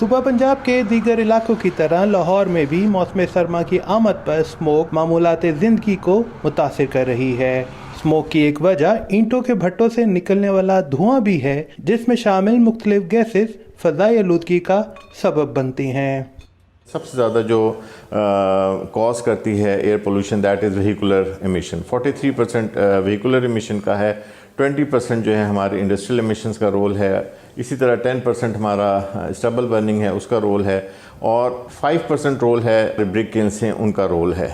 صوبہ پنجاب کے دیگر علاقوں کی طرح لاہور میں بھی موسم سرما کی آمد پر اسموک معمولات زندگی کو متاثر کر رہی ہے۔ اسموک کی ایک وجہ اینٹوں کے بھٹوں سے نکلنے والا دھواں بھی ہے، جس میں شامل مختلف گیسز فضائی آلودگی کا سبب بنتی ہیں۔ سب سے زیادہ جو کاز کرتی ہے air pollution that is vehicular emission. 43% vehicular emission کا ہے، 20% جو ہے ہمارے انڈسٹریل ایمیشنز کا رول ہے، اسی طرح 10% ہمارا اسٹبل برننگ ہے اس کا رول ہے، اور 5% رول ہے بریک کلنز ہیں ان کا رول ہے۔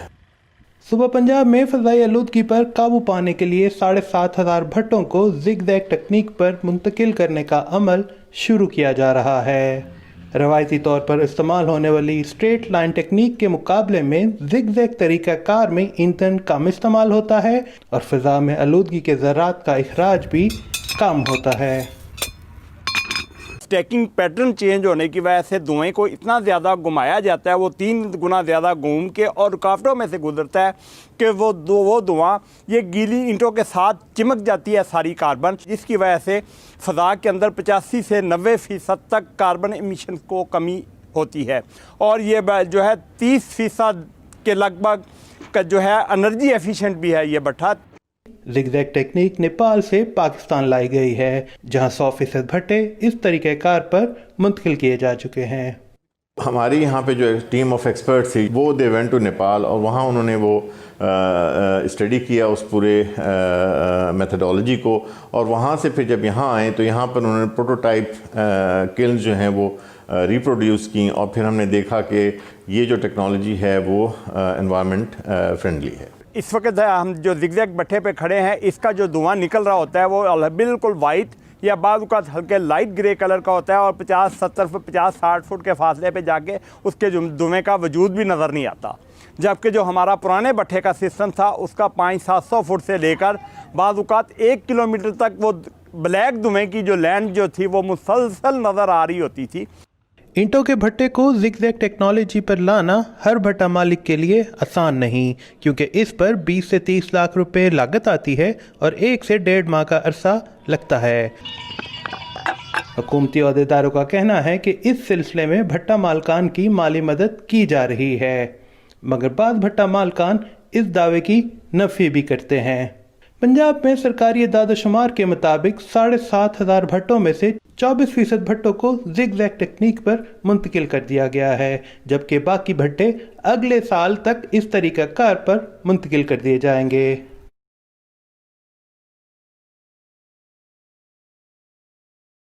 صوبہ پنجاب میں فضائی آلودگی پر قابو پانے کے لیے 7,500 بھٹوں کو زگ زیگ تکنیک پر منتقل کرنے کا عمل شروع کیا جا رہا ہے۔ روایتی طور پر استعمال ہونے والی اسٹریٹ لائن ٹیکنیک کے مقابلے میں زگ زیگ طریقہ کار میں ایندھن کم استعمال ہوتا ہے اور فضا میں آلودگی کے ذرات کا اخراج بھی کم ہوتا ہے۔ اسٹیکنگ پیٹرن چینج ہونے کی وجہ سے دھوئیں کو اتنا زیادہ گھمایا جاتا ہے، وہ 3 گنا زیادہ گھوم کے اور رکاوٹوں میں سے گزرتا ہے کہ وہ دھواں یہ گیلی اینٹوں کے ساتھ چمک جاتی ہے ساری کاربن، جس کی وجہ سے فضا کے اندر 85 سے 90% تک کاربن ایمیشن کو کمی ہوتی ہے، اور یہ جو ہے 30% کے لگ بھگ کا جو ہے انرجی ایفیشینٹ بھی ہے یہ بھٹا۔ زگ زیگ ٹیکنیک نیپال سے پاکستان لائی گئی ہے، جہاں 100% بھٹے اس طریقہ کار پر منتقل کیے جا چکے ہیں۔ ہماری یہاں پہ جو ٹیم آف ایکسپرٹ تھی وہ دے وینٹ ٹو نیپال، اور وہاں انہوں نے وہ اسٹڈی کیا اس پورے میتھڈالوجی کو، اور وہاں سے پھر جب یہاں آئے تو یہاں پر انہوں نے پروٹوٹائپ کلنز جو ہیں وہ ریپروڈیوس کی، اور پھر ہم نے دیکھا کہ یہ جو ٹیکنالوجی ہے وہ انوائرمنٹ فرینڈلی ہے۔ اس وقت ہم جو زگ زیگ بھٹے پہ کھڑے ہیں، اس کا جو دھواں نکل رہا ہوتا ہے وہ بالکل وائٹ یا بعض اوقات ہلکے لائٹ گرے کلر کا ہوتا ہے، اور 50-60 فٹ کے فاصلے پہ جا کے اس کے دھوئیں کا وجود بھی نظر نہیں آتا، جبکہ جو ہمارا پرانے بھٹے کا سسٹم تھا اس کا 500-700 فٹ سے لے کر بعض اوقات 1 کلومیٹر تک وہ بلیک دھوئیں کی جو لینڈ جو تھی وہ مسلسل نظر آ رہی ہوتی تھی۔ اینٹوں کے بھٹے کو زگ زیگ ٹیکنالوجی پر لانا ہر بھٹا مالک کے لیے آسان نہیں، کیونکہ اس پر 20 سے 30 لاکھ روپے لاگت آتی ہے اور 1 سے 1.5 ماہ کا عرصہ لگتا ہے۔ حکومتی عہدیداروں کا کہنا ہے کہ اس سلسلے میں بھٹا مالکان کی مالی مدد کی جا رہی ہے، مگر بعض بھٹا مالکان اس دعوے کی نفی بھی کرتے ہیں۔ پنجاب میں سرکاری اعداد و شمار کے مطابق 7,500 بھٹوں میں سے 24% بھٹوں کو زگ زیگ ٹیکنیک پر منتقل کر دیا گیا ہے، جبکہ باقی بھٹے اگلے سال تک اس طریقہ کار پر منتقل کر دیے جائیں گے۔